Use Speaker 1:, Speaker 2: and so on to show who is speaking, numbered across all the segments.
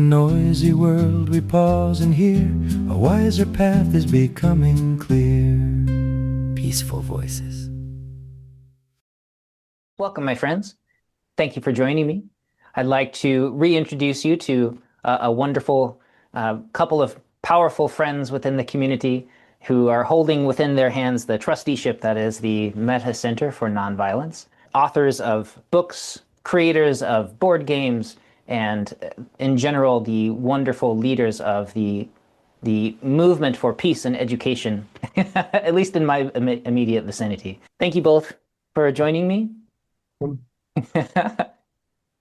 Speaker 1: noisy world we pause and hear, a wiser path is becoming clear. Peaceful voices.
Speaker 2: Welcome, my friends. Thank you for joining me. I'd like to reintroduce you to a wonderful couple of powerful friends within the community who are holding within their hands the trusteeship that is the Metta Center for Nonviolence, authors of books, creators of board games, and in general, the wonderful leaders of the movement for peace and education, at least in my immediate vicinity. Thank you both for joining me.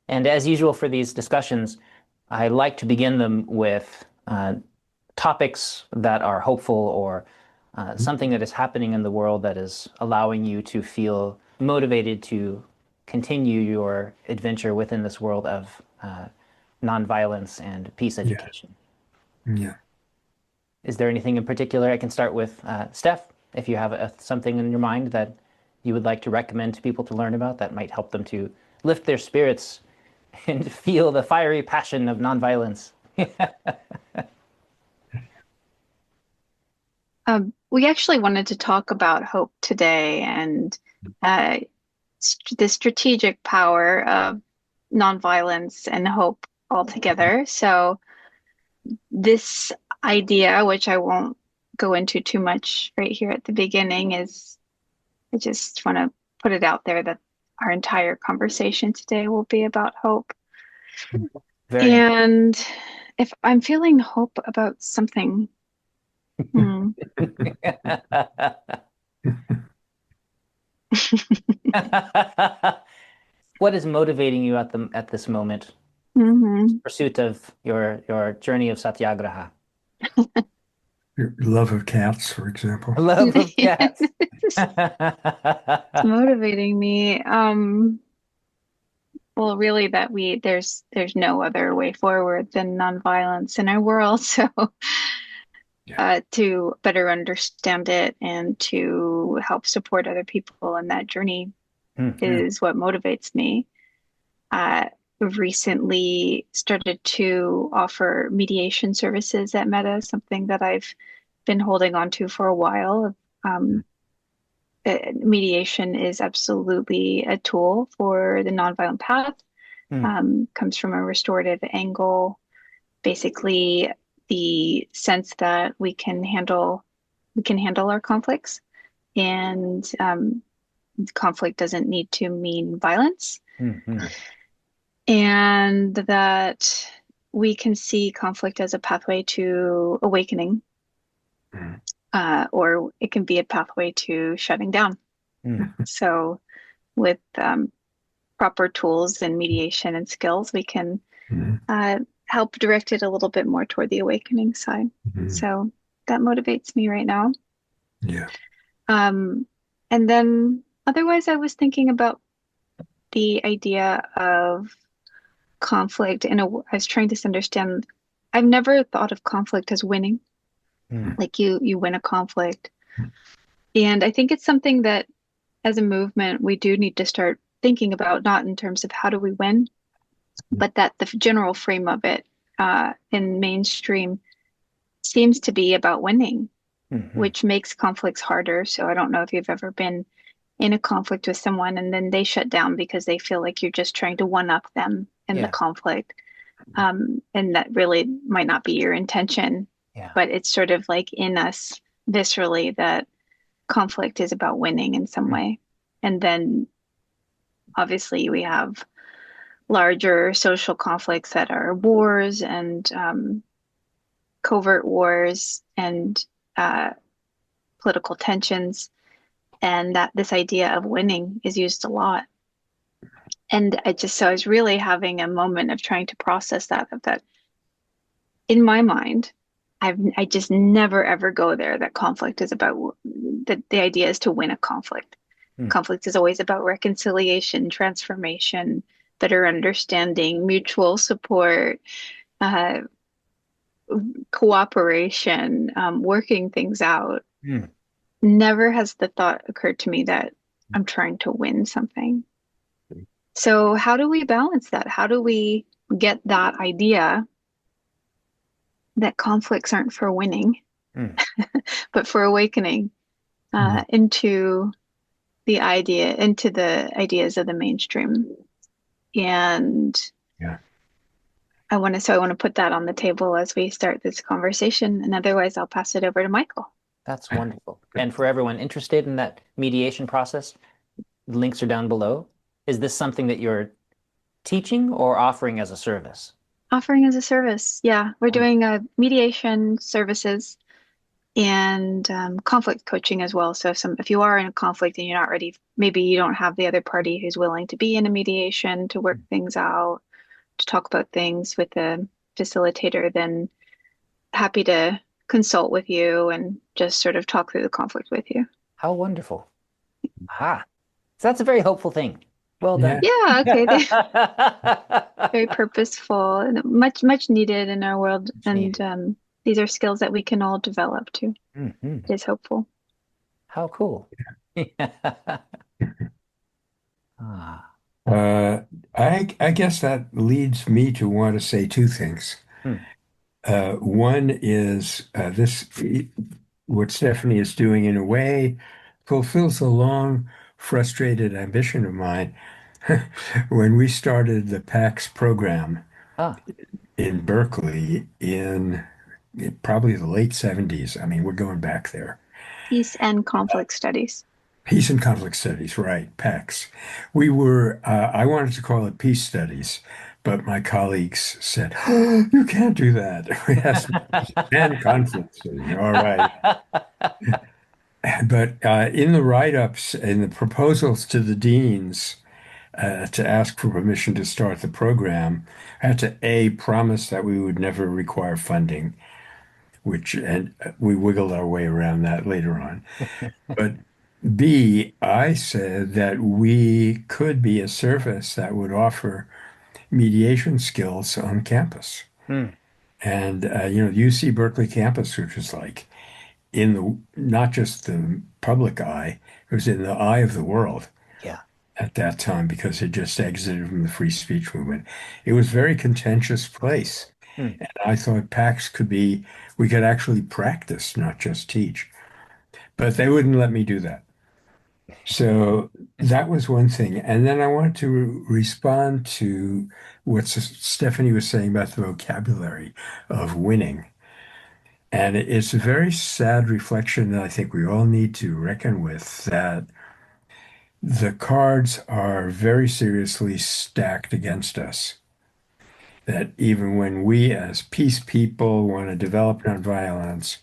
Speaker 2: And as usual for these discussions, I like to begin them with topics that are hopeful or something that is happening in the world that is allowing you to feel motivated to continue your adventure within this world of nonviolence and peace education.
Speaker 1: Yeah.
Speaker 2: Is there anything in particular? I can start with Steph, if you have something in your mind that you would like to recommend to people to learn about that might help them to lift their spirits and feel the fiery passion of nonviolence.
Speaker 3: We actually wanted to talk about hope today and the strategic power of nonviolence and hope altogether. So this idea, which I won't go into too much right here at the beginning, is I just want to put it out there that our entire conversation today will be about hope. And if I'm feeling hope about something,
Speaker 2: what is motivating you at this moment? Pursuit of your journey of satyagraha.
Speaker 1: Your love of cats, for example.
Speaker 2: Love of cats.
Speaker 3: It's motivating me. Well, really, that there's no other way forward than nonviolence in our world. So, to better understand it and to help support other people in that journey is what motivates me. We've recently started to offer mediation services at Metta, something that I've been holding on to for a while. Mediation is absolutely a tool for the nonviolent path. Comes from a restorative angle, basically the sense that we can handle our conflicts, and conflict doesn't need to mean violence. And that we can see conflict as a pathway to awakening, or it can be a pathway to shutting down. So with proper tools and mediation and skills, we can help direct it a little bit more toward the awakening side. So that motivates me right now. And then otherwise, I was thinking about the idea of conflict. I was trying to understand, I've never thought of conflict as winning. Like you win a conflict. And I think it's something that as a movement, we do need to start thinking about, not in terms of how do we win, but that the general frame of it in mainstream seems to be about winning, which makes conflicts harder. So I don't know if you've ever been in a conflict with someone and then they shut down because they feel like you're just trying to one-up them in the conflict. And that really might not be your intention, but it's sort of like in us viscerally that conflict is about winning in some way. And then obviously we have larger social conflicts that are wars and covert wars and political tensions, and that this idea of winning is used a lot. And I was really having a moment of trying to process that in my mind, I just never ever go there, that conflict is about, that the idea is to win a conflict. Conflict is always about reconciliation, transformation, better understanding, mutual support, cooperation, working things out. Never has the thought occurred to me that I'm trying to win something. So how do we balance that? How do we get that idea that conflicts aren't for winning,
Speaker 2: Mm.
Speaker 3: but for awakening
Speaker 4: Mhm.
Speaker 3: into the ideas of the mainstream. And
Speaker 4: Yeah.
Speaker 3: I want to put that on the table as we start this conversation. And otherwise, I'll pass it over to Michael.
Speaker 2: That's wonderful. And for everyone interested in that mediation process, the links are down below. Is this something that you're teaching or offering as a service?
Speaker 3: Offering as a service. Yeah, we're doing mediation services and conflict coaching as well. So if you are in a conflict and you're not ready, maybe you don't have the other party who's willing to be in a mediation to work things out, to talk about things with the facilitator, then happy to consult with you and just sort of talk through the conflict with you.
Speaker 2: How wonderful. Ah, so that's a very hopeful thing. Well done.
Speaker 3: Yeah, okay. Very purposeful and much needed in our world. And these are skills that we can all develop too.
Speaker 2: Mhm.
Speaker 3: It is hopeful.
Speaker 2: How cool. Ah.
Speaker 4: I guess that leads me to want to say two things.
Speaker 2: Hmm.
Speaker 4: One is what Stephanie is doing in a way fulfills a long, frustrated ambition of mine. When we started the PAX program
Speaker 2: Ah.
Speaker 4: in Berkeley in probably the late 70s, I mean, we're going back there.
Speaker 3: Peace and conflict studies.
Speaker 4: Peace and Conflict Studies, right, PAX. I wanted to call it Peace Studies, but my colleagues said, oh, you can't do that. It has to be Peace and Conflict Studies. All right. But in the write-ups, in the proposals to the deans to ask for permission to start the program, I had to A, promise that we would never require funding, and we wiggled our way around that later on. But B, I said that we could be a service that would offer mediation skills on campus.
Speaker 2: Hmm.
Speaker 4: And, UC Berkeley campus, which was like not just the public eye, it was in the eye of the world
Speaker 2: Yeah.
Speaker 4: at that time because it just exited from the free speech movement. It was a very contentious place.
Speaker 2: Hmm.
Speaker 4: And I thought PAX we could actually practice, not just teach. But they wouldn't let me do that. So that was one thing. And then I want to respond to what Stephanie was saying about the vocabulary of winning. And it's a very sad reflection that I think we all need to reckon with, that the cards are very seriously stacked against us. That even when we as peace people want to develop nonviolence,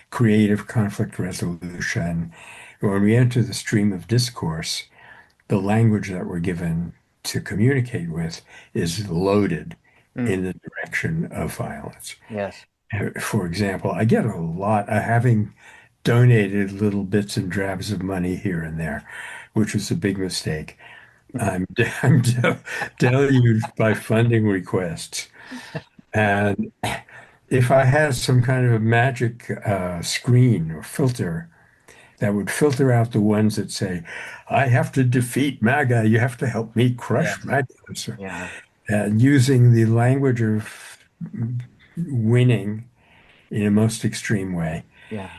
Speaker 4: creative conflict resolution, when we enter the stream of discourse, the language that we're given to communicate with is loaded in the direction of violence.
Speaker 2: Yes.
Speaker 4: For example, I get a lot, having donated little bits and drabs of money here and there, which was a big mistake. I'm deluged by funding requests. And if I had some kind of a magic screen or filter that would filter out the ones that say, I have to defeat MAGA, you have to help me crush MAGA.
Speaker 2: Yeah.
Speaker 4: And using the language of winning in a most extreme way.
Speaker 2: Yeah.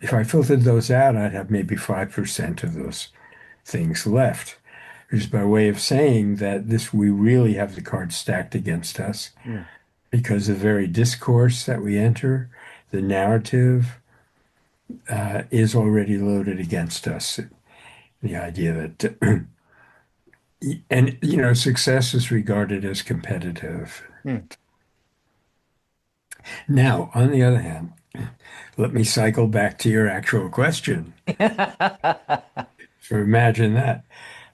Speaker 4: If I filtered those out, I'd have maybe 5% of those things left, which is by way of saying that we really have the cards stacked against us because the very discourse that we enter, the narrative, is already loaded against us. The idea that, and success is regarded as competitive. Now, on the other hand, let me cycle back to your actual question. So imagine that.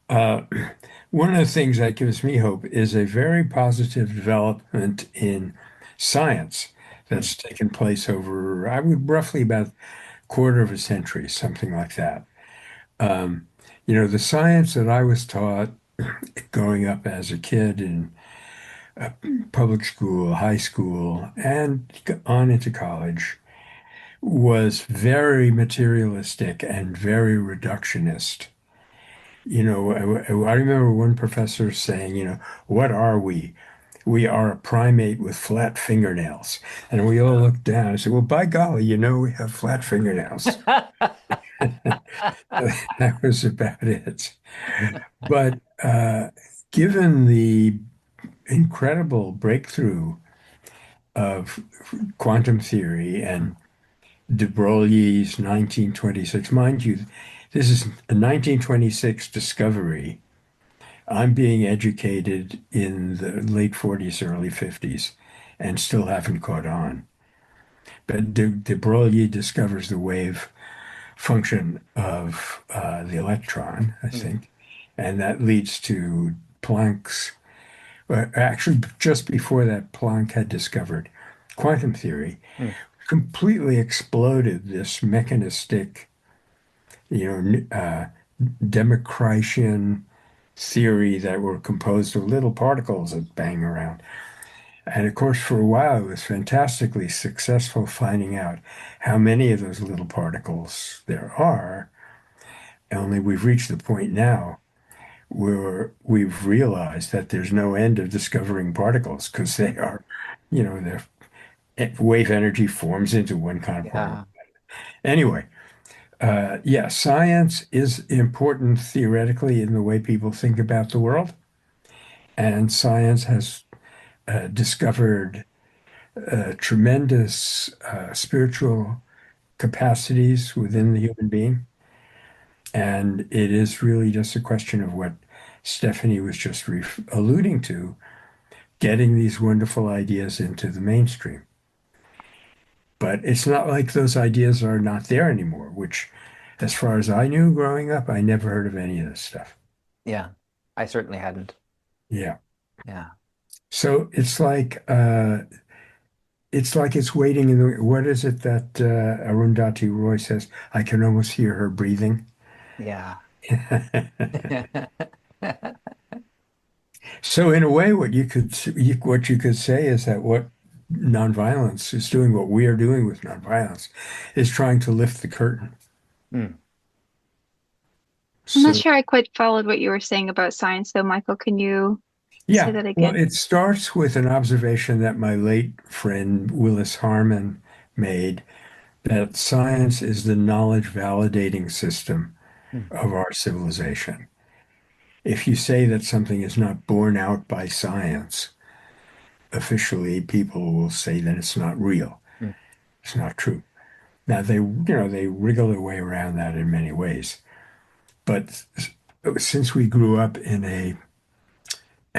Speaker 4: One of the things that gives me hope is a very positive development in science that's taken place over, I would roughly about a quarter of a century, something like that. The science that I was taught growing up as a kid in public school, high school, and on into college was very materialistic and very reductionist. I remember one professor saying, what are we? we are a primate with flat fingernails. And we all looked down and said, well, by golly, we have flat fingernails. That was about it. But given the incredible breakthrough of quantum theory and de Broglie's 1926, mind you, this is a 1926 discovery. I'm being educated in the late 40s, early 50s, and still haven't caught on. But de Broglie discovers the wave function of the electron, I think, and that leads to Planck's. Actually, just before that, Planck had discovered quantum theory, completely exploded this mechanistic, Democritian theory that were composed of little particles that bang around. And of course, for a while, it was fantastically successful finding out how many of those little particles there are. Only we've reached the point now where we've realized that there's no end of discovering particles because they are, their wave energy forms into one kind of particle. Anyway, yeah, science is important theoretically in the way people think about the world. And science has discovered tremendous spiritual capacities within the human being. And it is really just a question of what Stephanie was just alluding to, getting these wonderful ideas into the mainstream. But it's not like those ideas are not there anymore, which, as far as I knew growing up, I never heard of any of this stuff.
Speaker 2: Yeah, I certainly hadn't.
Speaker 4: Yeah.
Speaker 2: Yeah.
Speaker 4: So it's like it's waiting in the, what is it that Arundhati Roy says? I can almost hear her breathing.
Speaker 2: Yeah.
Speaker 4: So in a way, what you could say is that what nonviolence is doing, what we are doing with nonviolence, is trying to lift the curtain.
Speaker 3: I'm
Speaker 4: So,
Speaker 3: not sure I quite followed what you were saying about science, though, Michael. Can you say that
Speaker 4: well,
Speaker 3: again?
Speaker 4: it starts with an observation that my late friend Willis Harman made, that science is the knowledge validating system of our civilization. If you say that something is not borne out by science, officially people will say that it's not real. It's not true. Now they wriggle their way around that in many ways. But since we grew up in a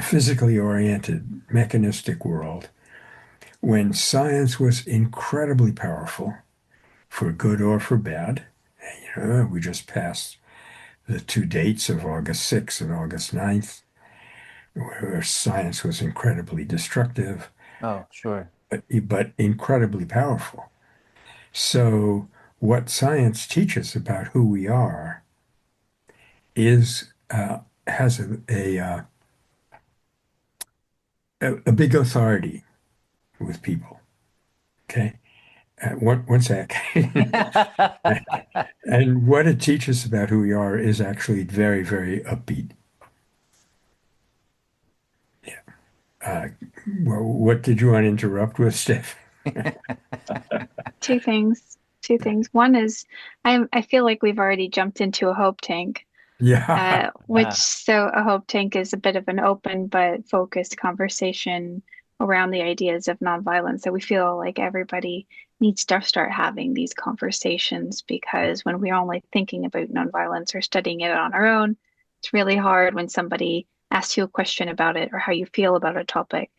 Speaker 4: physically oriented, mechanistic world, when science was incredibly powerful, for good or for bad, we just passed the two dates of August 6th and August 9th, where science was incredibly destructive,
Speaker 2: Oh, sure.
Speaker 4: but incredibly powerful. So what science teaches about who we are is has a big authority with people. Okay, one sec. And what it teaches about who we are is actually very, very upbeat. Yeah. Well, what did you want to interrupt with, Steph?
Speaker 3: Two things. One is I feel like we've already jumped into a hope tank.
Speaker 4: Yeah.
Speaker 3: So a hope tank is a bit of an open but focused conversation around the ideas of nonviolence. So we feel like everybody needs to start having these conversations, because when we're only thinking about nonviolence or studying it on our own, it's really hard when somebody asks you a question about it or how you feel about a topic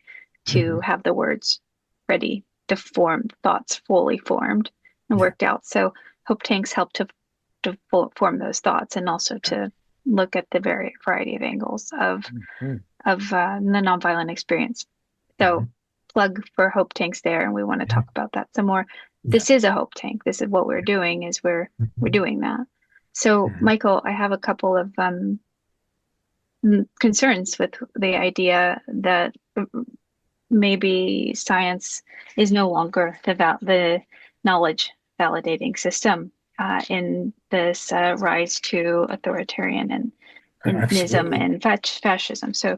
Speaker 3: to have the words ready to form, thoughts fully formed and worked out. So hope tanks help to form those thoughts, and also to look at the variety of angles of the nonviolent experience. So plug for hope tanks there, and we want to talk about that some more. This is a hope tank. This is what we're doing, is we're doing that. So Michael, I have a couple of concerns with the idea that maybe science is no longer the knowledge validating system in this rise to authoritarian and ism and fascism. So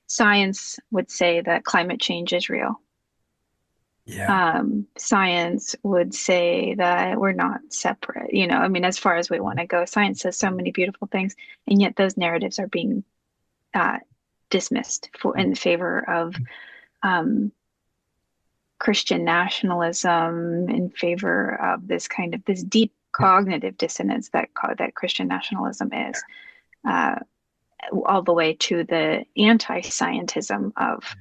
Speaker 3: science would say that climate change is real.
Speaker 4: Yeah.
Speaker 3: Science would say that we're not separate. I mean, as far as we want to go, science says so many beautiful things, and yet those narratives are being uh, dismissed in favor of um, Christian nationalism, in favor of this deep cognitive dissonance that Christian nationalism is, uh, all the way to the anti-scientism of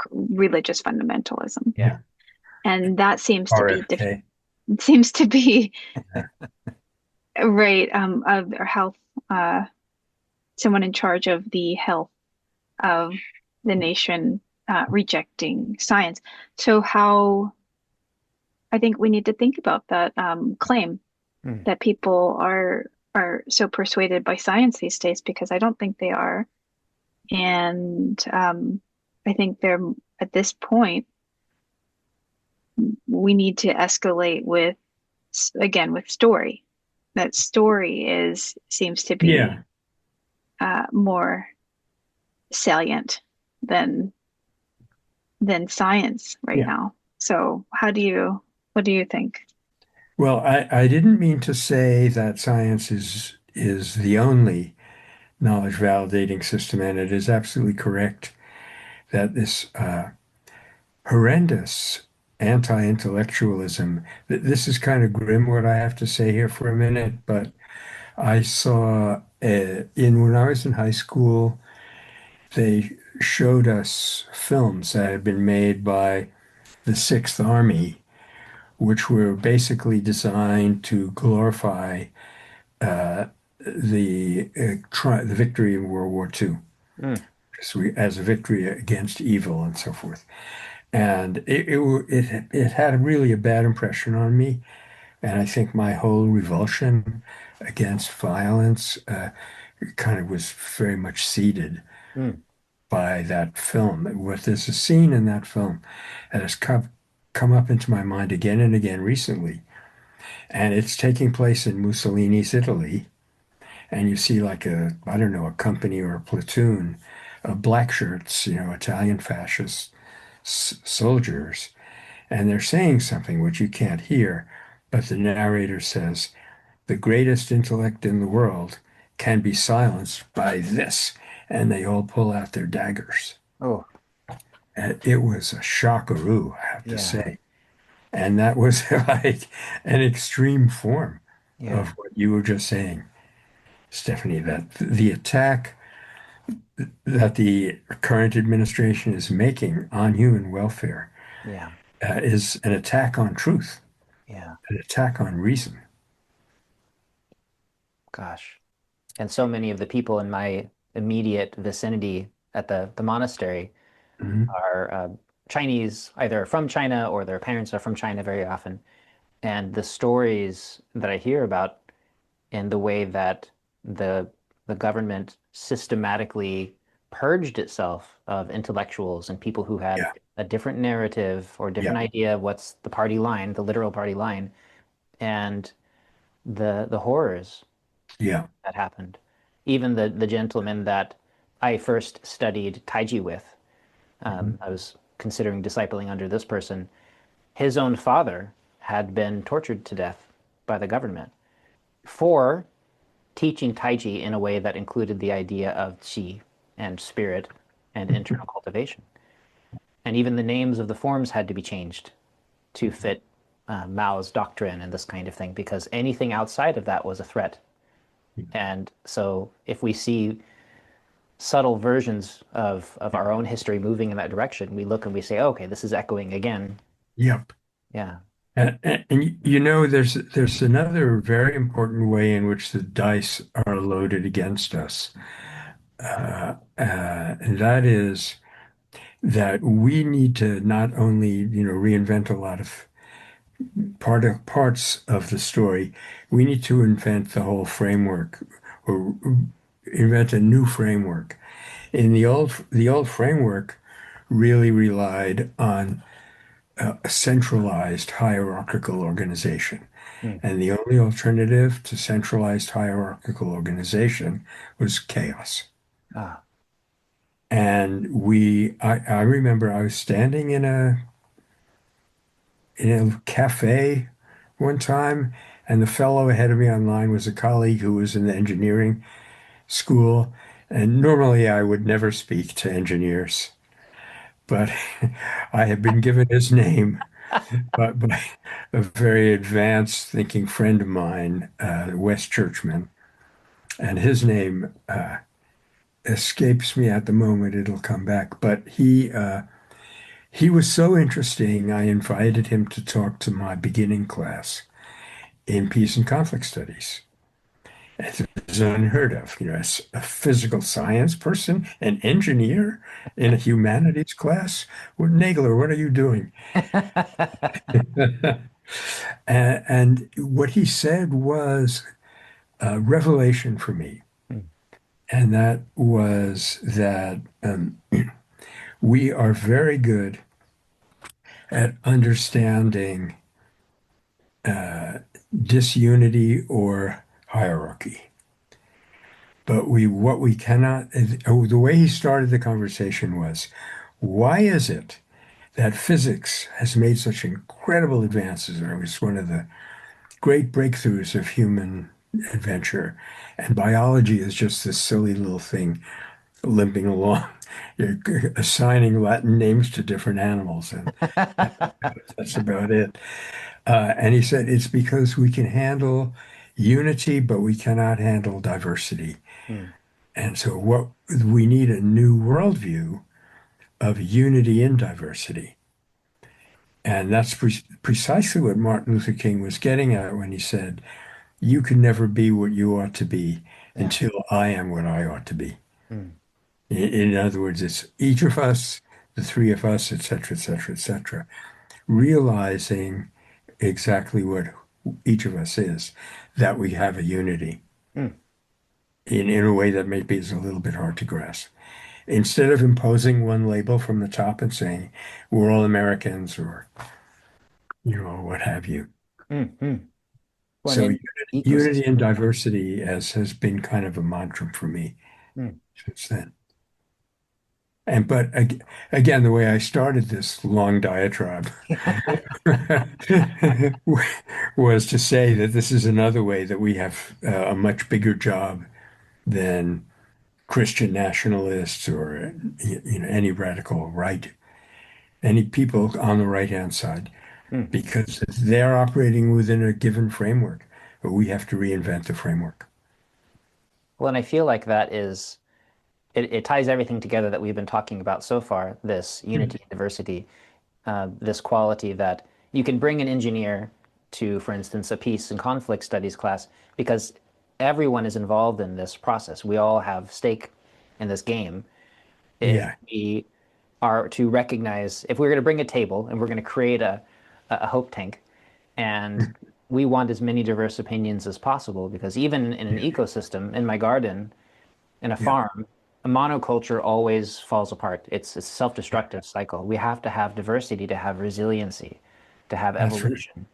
Speaker 3: religious fundamentalism.
Speaker 2: Yeah.
Speaker 3: And that seems to be
Speaker 4: RFK.
Speaker 3: right, of our health, someone in charge of the health of the nation rejecting science. So I think we need to think about that claim that people are so persuaded by science these days, because I don't think they are. And I think they're, at this point, we need to escalate with story. That story seems to be more salient than science right now. So what do you think?
Speaker 4: Well, I didn't mean to say that science is the only knowledge validating system, and it is absolutely correct that this horrendous anti-intellectualism, this is kind of grim what I have to say here for a minute, but I saw when I was in high school, they showed us films that had been made by the Sixth Army, which were basically designed to glorify the victory in World War II as a victory against evil and so forth. And it had really a bad impression on me. And I think my whole revulsion against violence kind of was very much seeded by that film. There's a scene in that film that has come up into my mind again and again recently. And it's taking place in Mussolini's Italy. And you see like I don't know, a company or a platoon of black shirts, Italian fascist soldiers. And they're saying something which you can't hear, but the narrator says, the greatest intellect in the world can be silenced by this. And they all pull out their daggers.
Speaker 2: Oh,
Speaker 4: And it was a shockaroo, I have to say. And that was like an extreme form of what you were just saying, Stephanie, that the attack that the current administration is making on human welfare is an attack on truth, an attack on reason.
Speaker 2: Gosh. And so many of the people in my immediate vicinity at the monastery are Chinese, either from China or their parents are from China very often. And the stories that I hear about and the way that the government systematically purged itself of intellectuals and people who had a different narrative or different idea of what's the party line, the literal party line, and the horrors that happened. Even the gentleman that I first studied Taiji with, I was considering discipling under this person. His own father had been tortured to death by the government for teaching Taiji in a way that included the idea of qi and spirit and internal cultivation. And even the names of the forms had to be changed to fit Mao's doctrine and this kind of thing, because anything outside of that was a threat. And so if we see subtle versions of our own history moving in that direction, we look and we say, oh, okay, this is echoing again.
Speaker 4: Yep.
Speaker 2: Yeah.
Speaker 4: And there's another very important way in which the dice are loaded against us. And that is that we need to not only, reinvent a lot of parts of the story, we need to invent the whole framework or invent a new framework. In the old framework really relied on a centralized hierarchical organization. And the only alternative to centralized hierarchical organization was chaos. And I remember I was standing in a cafe one time, and the fellow ahead of me online was a colleague who was in the engineering school. And normally I would never speak to engineers, but I had been given his name by a very advanced thinking friend of mine, West Churchman. And his name escapes me at the moment. It'll come back. But he was so interesting, I invited him to talk to my beginning class in peace and conflict studies. It was unheard of, a physical science person, an engineer in a humanities class. Well, Nagler, what are you doing? And what he said was a revelation for me. And that was that we are very good at understanding disunity or hierarchy. But what we cannot, the way he started the conversation was, why is it that physics has made such incredible advances? And it was one of the great breakthroughs of human adventure. And biology is just this silly little thing limping along. You're assigning Latin names to different animals, and that's about it. And he said it's because we can handle unity, but we cannot handle diversity.
Speaker 2: Mm.
Speaker 4: And so what we need a new worldview of unity in diversity. And that's precisely what Martin Luther King was getting at when he said, you can never be what you ought to be
Speaker 2: Yeah.
Speaker 4: until I am what I ought to be.
Speaker 2: Mm.
Speaker 4: In other words, it's each of us, the three of us, et cetera, et cetera, et cetera, realizing exactly what each of us is, that we have a unity
Speaker 2: Mm.
Speaker 4: in a way that maybe is a little bit hard to grasp. Instead of imposing one label from the top and saying, we're all Americans or, what have you.
Speaker 2: Mm-hmm. Well,
Speaker 4: So
Speaker 2: an
Speaker 4: unity and
Speaker 2: ecosystem.
Speaker 4: diversity has been kind of a mantra for me
Speaker 2: Mm.
Speaker 4: since then. But again, the way I started this long diatribe was to say that this is another way that we have a much bigger job than Christian nationalists or any radical right, any people on the right-hand side,
Speaker 2: Mm.
Speaker 4: because they're operating within a given framework, but we have to reinvent the framework.
Speaker 2: Well, and I feel like that is it ties everything together that we've been talking about so far, this unity and diversity, this quality that you can bring an engineer to, for instance, a peace and conflict studies class, because everyone is involved in this process. We all have stake in this game. If
Speaker 4: Yeah,
Speaker 2: we are to recognize, if we're going to bring a table and we're going to create a hope tank, and we want as many diverse opinions as possible, because even in an
Speaker 4: yeah,
Speaker 2: ecosystem, in my garden, in a
Speaker 4: yeah,
Speaker 2: farm, a monoculture always falls apart. It's a self-destructive cycle. We have to have diversity to have resiliency, to have
Speaker 4: that's right.
Speaker 2: evolution.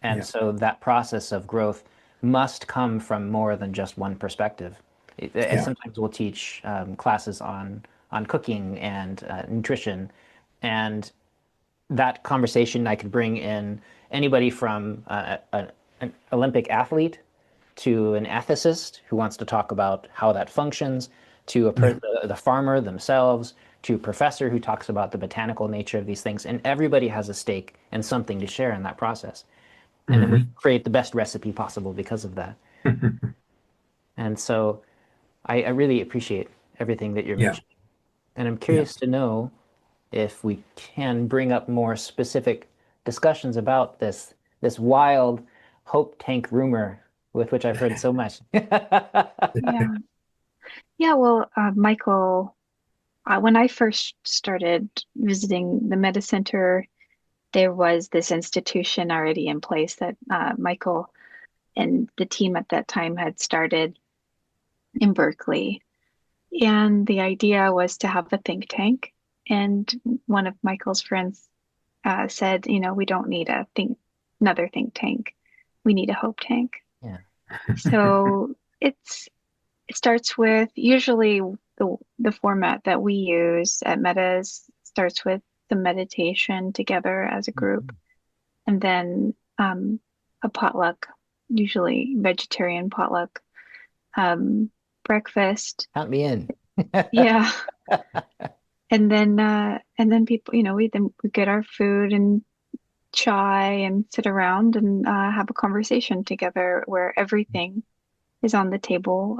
Speaker 2: And
Speaker 4: Yeah,
Speaker 2: so that process of growth must come from more than just one perspective.
Speaker 4: yeah,
Speaker 2: Sometimes we'll teach classes on cooking and nutrition, and that conversation I could bring in anybody from an Olympic athlete to an ethicist who wants to talk about how that functions, to
Speaker 4: yeah.
Speaker 2: the farmer themselves, to a professor who talks about the botanical nature of these things. And everybody has a stake and something to share in that process. And then we
Speaker 4: Hmm.
Speaker 2: create the best recipe possible because of that. And so I really appreciate everything that you're
Speaker 4: Yeah,
Speaker 2: mentioning. And I'm
Speaker 4: yeah.
Speaker 2: curious to know if we can bring up more specific discussions about this wild hope tank rumor with which I've heard so much.
Speaker 3: Yeah. Yeah, well, Michael, when I first started visiting the Metta Center, there was this institution already in place that Michael and the team at that time had started in Berkeley. And the idea was to have a think tank. And one of Michael's friends said, we don't need another think tank. We need a hope tank.
Speaker 2: Yeah.
Speaker 3: So it starts with usually the format that we use at Meta starts with the meditation together as a group, and then a potluck, usually vegetarian potluck, breakfast.
Speaker 2: Count me in.
Speaker 3: Yeah. And then people, we get our food and chai and sit around and have a conversation together where everything is on the table,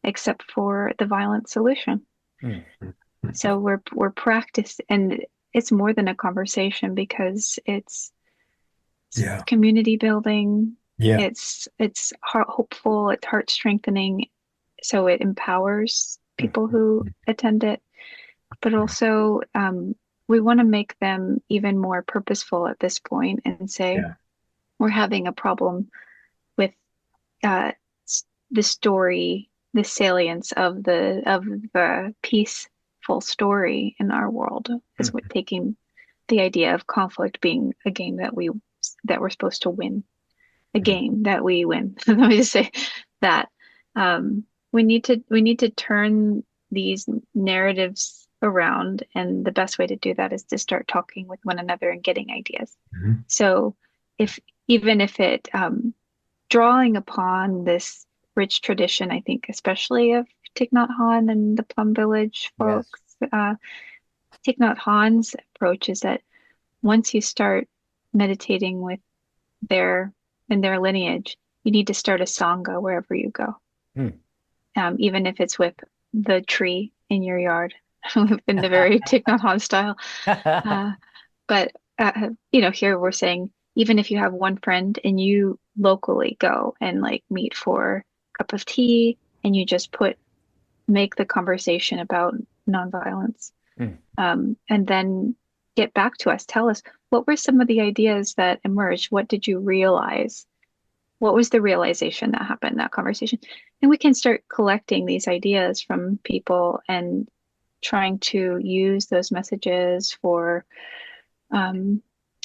Speaker 3: except for the violent solution.
Speaker 2: Mm.
Speaker 3: So we're practiced, and it's more than a conversation because it's
Speaker 4: Yeah.
Speaker 3: community building.
Speaker 4: Yeah.
Speaker 3: It's hopeful, it's heart strengthening, so it empowers people who attend it, but also we want to make them even more purposeful at this point and say,
Speaker 4: Yeah.
Speaker 3: we're having a problem with the story, the salience of the peaceful story in our world is what taking the idea of conflict being a game that we're supposed to win, a game that we win. Let me just say that we need to turn these narratives around, and the best way to do that is to start talking with one another and getting ideas.
Speaker 4: Mhm.
Speaker 3: So even if it drawing upon this rich tradition, I think especially of Thich Nhat Hanh and the Plum Village folks, Thich Nhat Hanh's approach is that once you start meditating with their lineage, you need to start a sangha wherever you go. Even if it's with the tree in your yard, in the very Thich Nhat Hanh style. But here we're saying, even if you have one friend and you locally go and like meet for a cup of tea, and you just make the conversation about nonviolence, and then get back to us, tell us what were some of the ideas that emerged, what did you realize, what was the realization that happened in that conversation, and we can start collecting these ideas from people and trying to use those messages for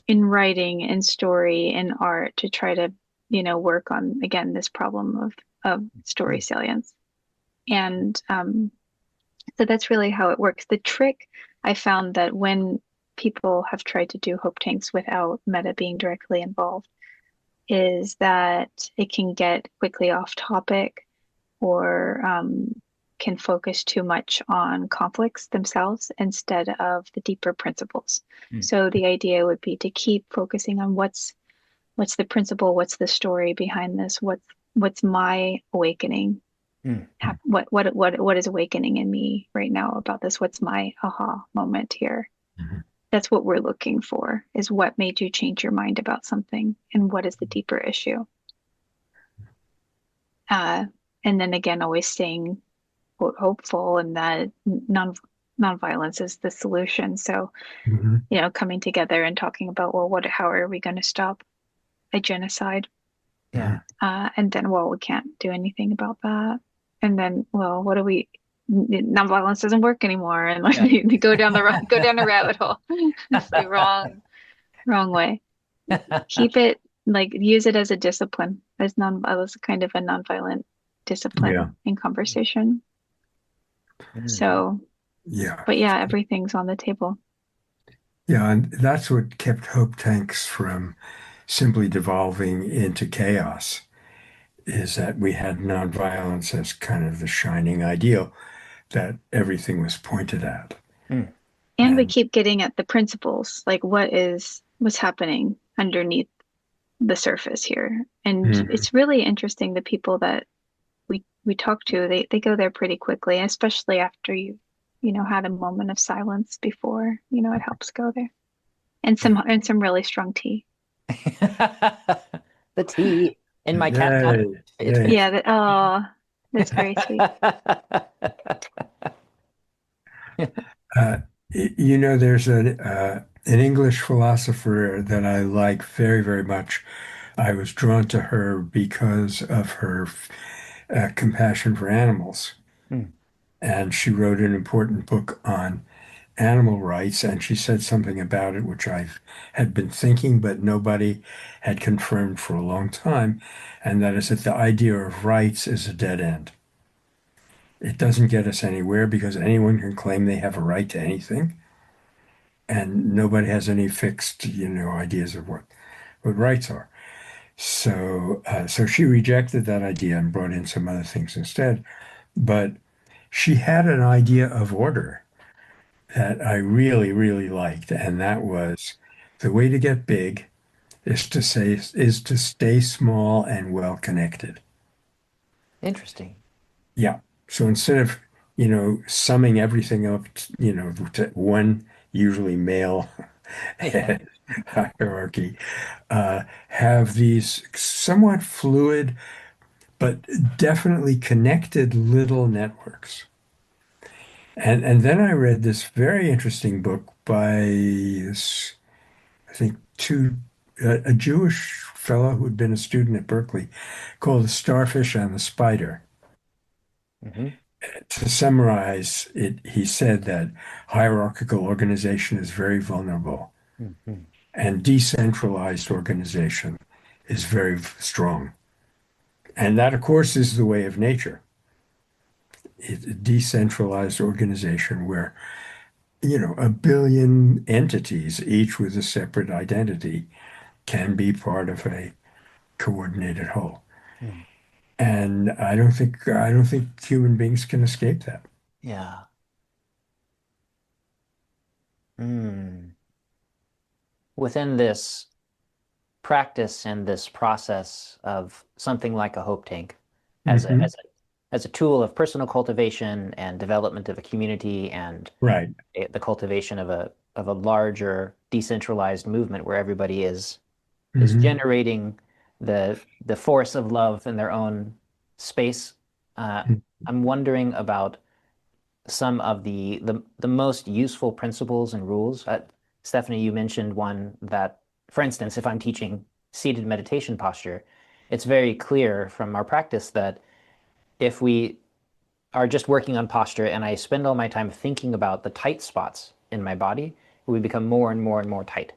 Speaker 3: in writing, in story, in art, to try to work on, again, this problem of story salience. And so that's really how it works. The trick, I found that when people have tried to do hope tanks without Metta being directly involved, is that it can get quickly off topic, or can focus too much on conflicts themselves instead of the deeper principles. So the idea would be to keep focusing on what's the principle, what's the story behind this, what's my awakening, what is awakening in me right now about this, what's my aha moment here. That's what we're looking for, is what made you change your mind about something, and what is the deeper issue. And then again, always staying, quote, hopeful, and that nonviolence is the solution. So, coming together and talking about, well, how are we going to stop a genocide?
Speaker 2: Yeah.
Speaker 3: And then, well, we can't do anything about that. And then, well, nonviolence doesn't work anymore, and like go down a rabbit hole. It's the wrong way. Keep it, like, use it as a discipline, as kind of a nonviolent discipline in conversation. So, but everything's on the table.
Speaker 4: Yeah, and that's what kept hope tanks from simply devolving into chaos, is that we had nonviolence as kind of the shining ideal that everything was pointed at.
Speaker 3: And we keep getting at the principles, like what's happening underneath the surface here. And it's really interesting, the people that we talk to, they go there pretty quickly, especially after you had a moment of silence before, it helps go there. And some really strong tea.
Speaker 2: The tea in my cat.
Speaker 3: That's very sweet.
Speaker 4: There's an English philosopher that I like very, very much. I was drawn to her because of her compassion for animals. And she wrote an important book on animal rights, and she said something about it which I had been thinking, but nobody had confirmed for a long time, and that is that the idea of rights is a dead end. It doesn't get us anywhere because anyone can claim they have a right to anything, and nobody has any fixed, ideas of what rights are. So she rejected that idea and brought in some other things instead. But she had an idea of order that I really, really liked, and that was the way to get big is to stay small and well connected.
Speaker 2: Interesting.
Speaker 4: Yeah. So instead of, summing everything up, to one usually male
Speaker 2: Yeah.
Speaker 4: hierarchy, have these somewhat fluid but definitely connected little networks. And then I read this very interesting book by this, I think, a Jewish fellow who had been a student at Berkeley called The Starfish and the Spider.
Speaker 2: Hmm.
Speaker 4: To summarize it, he said that hierarchical organization is very vulnerable
Speaker 2: Hmm.
Speaker 4: and decentralized organization is very strong. And that, of course, is the way of nature. A decentralized organization where, a billion entities, each with a separate identity, can be part of a coordinated whole.
Speaker 2: Mm.
Speaker 4: And I don't think human beings can escape that.
Speaker 2: Yeah. Mm. Within this practice and this process of something like a hope tank as a
Speaker 4: Hmm.
Speaker 2: as a as a tool of personal cultivation and development of a community and
Speaker 4: Right.
Speaker 2: the cultivation of a larger decentralized movement where everybody is
Speaker 4: Hmm.
Speaker 2: generating the force of love in their own space. Uh, I'm wondering about some of the most useful principles and rules. Stephanie, you mentioned one that, for instance, if I'm teaching seated meditation posture, it's very clear from our practice that if we are just working on posture and I spend all my time thinking about the tight spots in my body, we become more and more and more tight.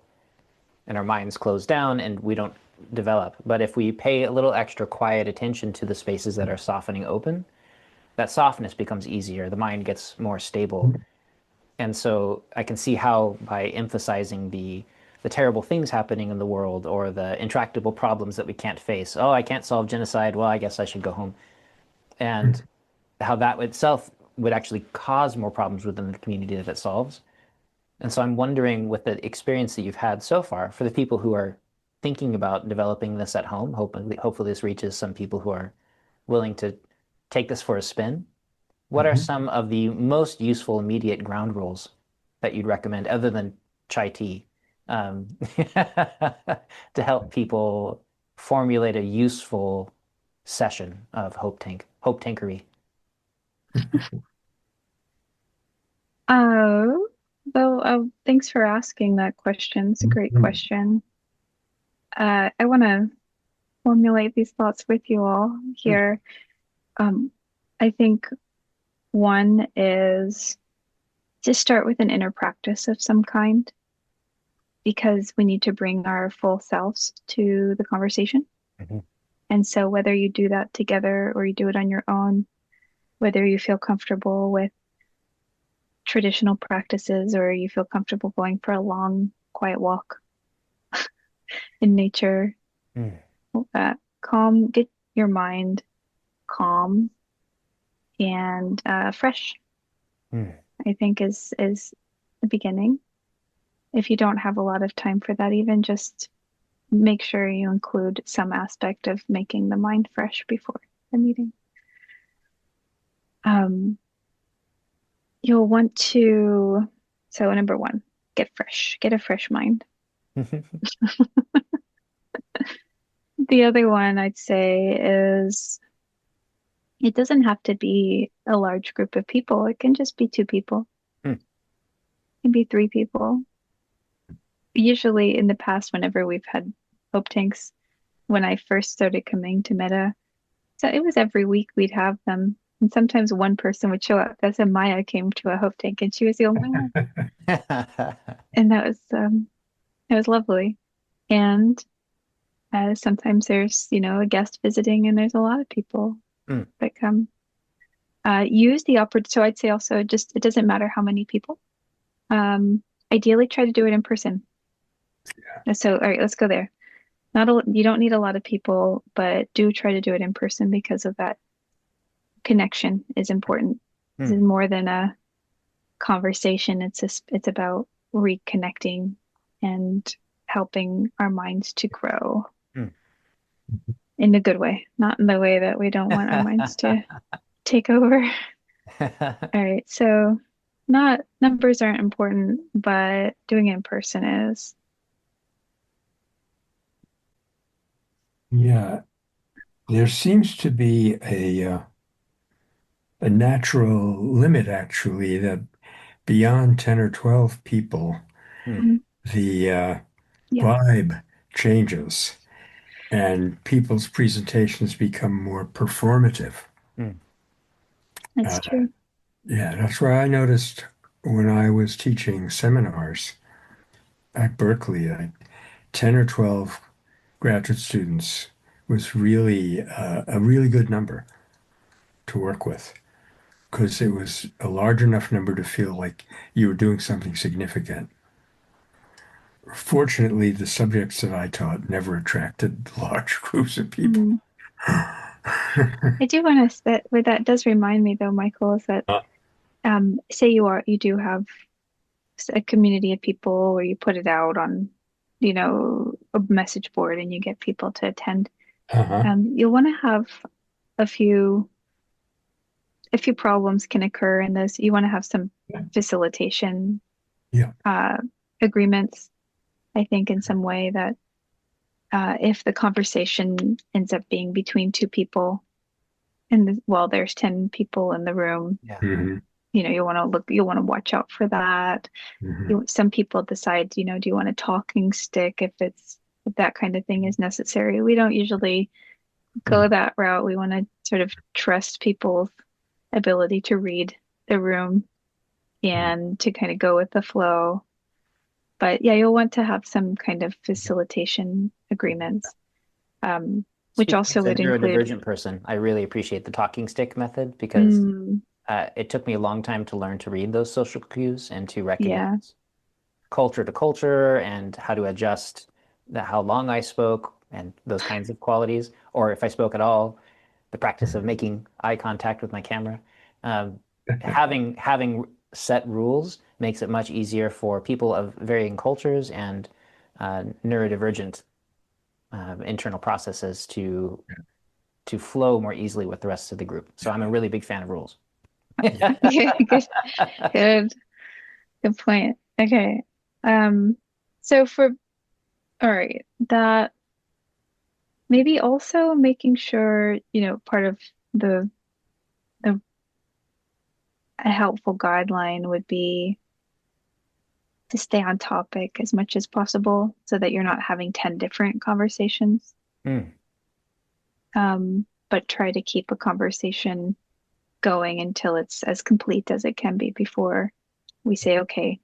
Speaker 2: And our minds close down and we don't develop. But if we pay a little extra quiet attention to the spaces that are softening open, that softness becomes easier. The mind gets more stable. And so I can see how by emphasizing the terrible things happening in the world or the intractable problems that we can't face. Oh, I can't solve genocide. Well, I guess I should go home. And how that itself would actually cause more problems within the community that it solves. And so I'm wondering, with the experience that you've had so far, for the people who are thinking about developing this at home, hopefully this reaches some people who are willing to take this for a spin. What are
Speaker 4: Hmm.
Speaker 2: some of the most useful immediate ground rules that you'd recommend, other than chai tea, um, to help people formulate a useful session of hope tankery?
Speaker 3: Oh, well, thanks for asking that question. It's a great question. I want to formulate these thoughts with you all
Speaker 2: Mm.
Speaker 3: here. Um, I think one is to start with an inner practice of some kind because we need to bring our full selves to the conversation.
Speaker 2: Mhm.
Speaker 3: And so, whether you do that together or you do it on your own, whether you feel comfortable with traditional practices or you feel comfortable going for a long, quiet walk in nature,
Speaker 2: Mm.
Speaker 3: get your mind calm and fresh,
Speaker 2: Mm.
Speaker 3: I think is the beginning. If you don't have a lot of time for that, even just make sure you include some aspect of making the mind fresh before the meeting. Um, you'll want to, so number one, get fresh, get a fresh mind. The other one I'd say is it doesn't have to be a large group of people. It can just be two people.
Speaker 2: Mm.
Speaker 3: It can be three people. Usually in the past, whenever we've had hope tanks, when I first started coming to Metta, so it was every week we'd have them. And sometimes one person would show up. That's when Maya came to a hope tank and she was the only one. And it was lovely. And sometimes there's, a guest visiting and there's a lot of people
Speaker 2: Mm.
Speaker 3: that come. use the opportunity. So I'd say also just it doesn't matter how many people. Ideally, try to do it in person. So, all right, let's go there. You don't need a lot of people, but do try to do it in person because of that connection is important. This is more than a conversation. It's about reconnecting and helping our minds to grow in a good way, not in the way that we don't want our minds to take over. All right, so not numbers aren't important, but doing it in person is.
Speaker 4: Yeah, there seems to be a natural limit, actually, that beyond 10 or 12 people,
Speaker 3: Mhm.
Speaker 4: the
Speaker 3: Yeah,
Speaker 4: vibe changes and people's presentations become more performative.
Speaker 3: that's
Speaker 4: Uh,
Speaker 3: true.
Speaker 4: yeah, that's why I noticed when I was teaching seminars at Berkeley, 10 or 12 graduate students was really a really good number to work with because it was a large enough number to feel like you were doing something significant. Fortunately, the subjects that I taught never attracted large groups of people.
Speaker 3: Mm. I do want to that what that does remind me though, Michael, is that say you do have a community of people where you put it out on, a message board and you get people to attend.
Speaker 4: Uh-huh.
Speaker 3: You'll want to have a few problems can occur in this. You want to have some facilitation
Speaker 4: Yeah.
Speaker 3: agreements, I think, in some way that if the conversation ends up being between two people and there's 10 people in the room,
Speaker 4: Hmm.
Speaker 3: you'll want to watch out for that.
Speaker 4: Hmm.
Speaker 3: Some people decide, do you want a talking stick if that kind of thing is necessary. We don't usually go that route. We want to sort of trust people's ability to read the room and to kind of go with the flow. But yeah, you'll want to have some kind of facilitation agreements, which
Speaker 2: Speaking
Speaker 3: also
Speaker 2: as a
Speaker 3: would include,
Speaker 2: neurodivergent person, I really appreciate the talking stick method because
Speaker 3: mm,
Speaker 2: it took me a long time to learn to read those social cues and to
Speaker 3: yeah,
Speaker 2: recognize culture to culture and how to adjust how long I spoke and those kinds of qualities, or if I spoke at all, the practice of making eye contact with my camera. Um, having set rules makes it much easier for people of varying cultures and neurodivergent internal processes to flow more easily with the rest of the group. So I'm a really big fan of rules.
Speaker 3: yeah, good, good point. Okay, so all right, that maybe also making sure, part of the a helpful guideline would be to stay on topic as much as possible so that you're not having 10 different conversations.
Speaker 2: Mm.
Speaker 3: But try to keep a conversation going until it's as complete as it can be before we say, okay,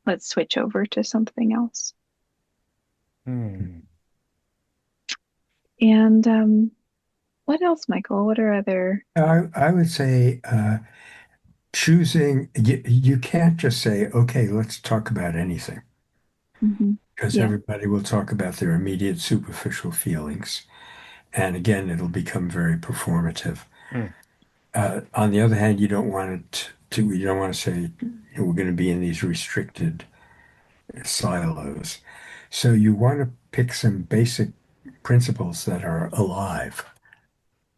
Speaker 3: let's switch over to something else.
Speaker 2: Mm.
Speaker 3: And what else, Michael? What are other?
Speaker 4: I would say choosing, you can't just say, okay, let's talk about anything,
Speaker 3: Mhm.
Speaker 4: because
Speaker 3: Yeah.
Speaker 4: everybody will talk about their immediate superficial feelings. And again, it'll become very performative.
Speaker 2: Mm.
Speaker 4: On the other hand, you don't want to say we're going to be in these restricted silos. So you want to pick some basic principles that are alive,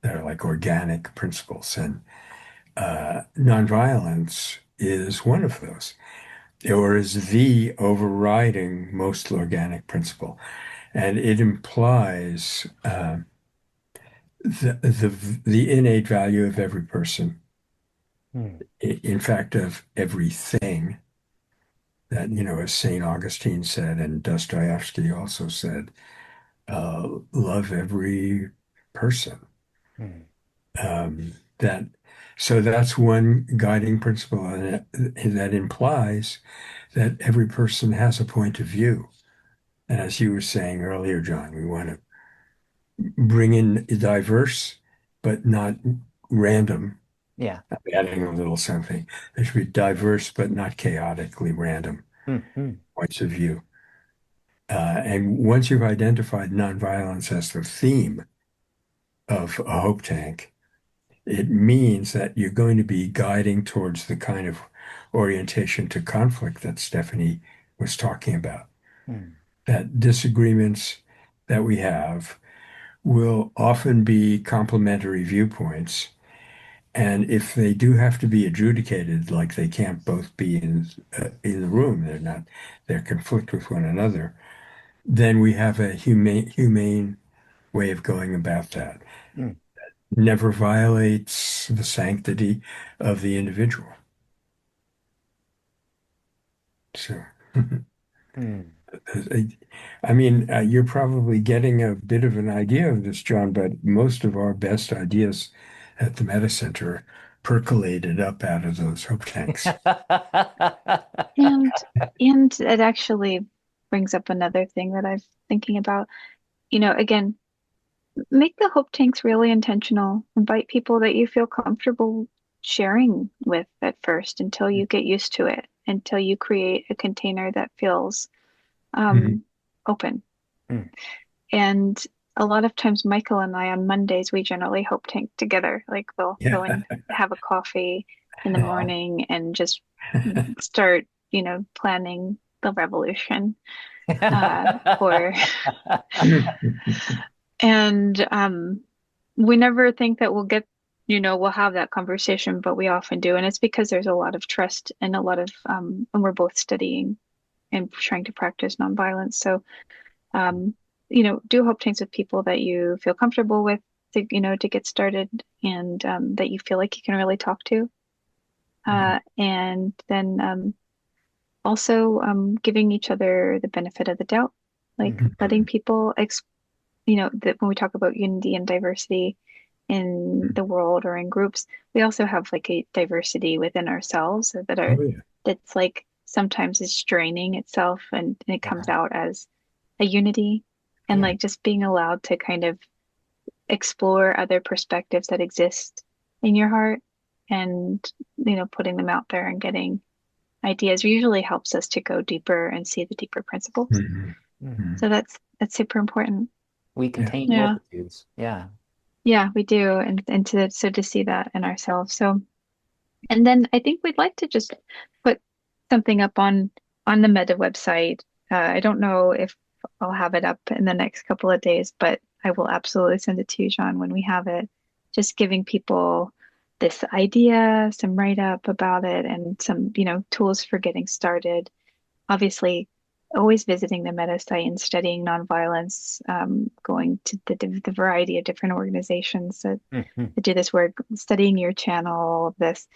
Speaker 4: that are like organic principles. And nonviolence is one of those, or is the overriding most organic principle. And it implies the innate value of every person,
Speaker 2: Mm.
Speaker 4: in fact, of everything. That, as St. Augustine said, and Dostoevsky also said, love every person.
Speaker 2: Mm.
Speaker 4: That so that's one guiding principle, and that implies that every person has a point of view. And as you were saying earlier, John, we want to bring in diverse but not random
Speaker 2: Yeah.
Speaker 4: I'm adding a little something. There should be diverse but not chaotically random
Speaker 2: Hmm.
Speaker 4: points of view. And once you've identified nonviolence as the theme of a hope tank, it means that you're going to be guiding towards the kind of orientation to conflict that Stephanie was talking about.
Speaker 2: Hmm.
Speaker 4: That disagreements that we have will often be complementary viewpoints. And if they do have to be adjudicated, like they can't both be in the room, they're conflict with one another, then we have a humane way of going about that.
Speaker 2: Hmm.
Speaker 4: Never violates the sanctity of the individual. So,
Speaker 2: Hmm.
Speaker 4: I mean, you're probably getting a bit of an idea of this, John, but most of our best ideas at the Metta Center percolated up out of those hope tanks.
Speaker 3: And and it actually brings up another thing that I'm thinking about. Again, make the hope tanks really intentional. Invite people that you feel comfortable sharing with at first until you get used to it, until you create a container that feels
Speaker 4: Mhm.
Speaker 3: open.
Speaker 2: Hmm.
Speaker 3: And a lot of times, Michael and I on Mondays, we generally hope tank together. Like we'll go
Speaker 4: Yeah.
Speaker 3: and have a coffee in the
Speaker 2: Uh-huh.
Speaker 3: morning and just start, planning the revolution. Or and we never think that we'll have that conversation, but we often do, and it's because there's a lot of trust and a lot of and we're both studying and trying to practice nonviolence. So um, do hope tanks with people that you feel comfortable with to get started and that you feel like you can really talk to. And then also giving each other the benefit of the doubt, like letting people, that when we talk about unity and diversity in the world or in groups, we also have like a diversity within ourselves
Speaker 4: Oh, yeah.
Speaker 3: that's like sometimes is straining itself and it comes
Speaker 2: Yeah.
Speaker 3: out as a unity and
Speaker 2: Yeah.
Speaker 3: like just being allowed to kind of explore other perspectives that exist in your heart and putting them out there and getting ideas usually helps us to go deeper and see the deeper principles.
Speaker 4: Mhm.
Speaker 2: Hmm.
Speaker 4: Mhm.
Speaker 3: So that's super important.
Speaker 2: We
Speaker 4: Yeah.
Speaker 2: contain
Speaker 3: Yeah.
Speaker 2: multitudes. Yeah.
Speaker 3: Yeah, we do. And to see that in ourselves. So and then I think we'd like to just put something up on the Meta website. I don't know if I'll have it up in the next couple of days, but I will absolutely send it to you, John, when we have it. Just giving people this idea, some write-up about it, and some, tools for getting started. Obviously, always visiting the Meta site and studying nonviolence, going to the variety of different organizations that
Speaker 2: Hmm.
Speaker 3: do this work, studying your channel, all of this.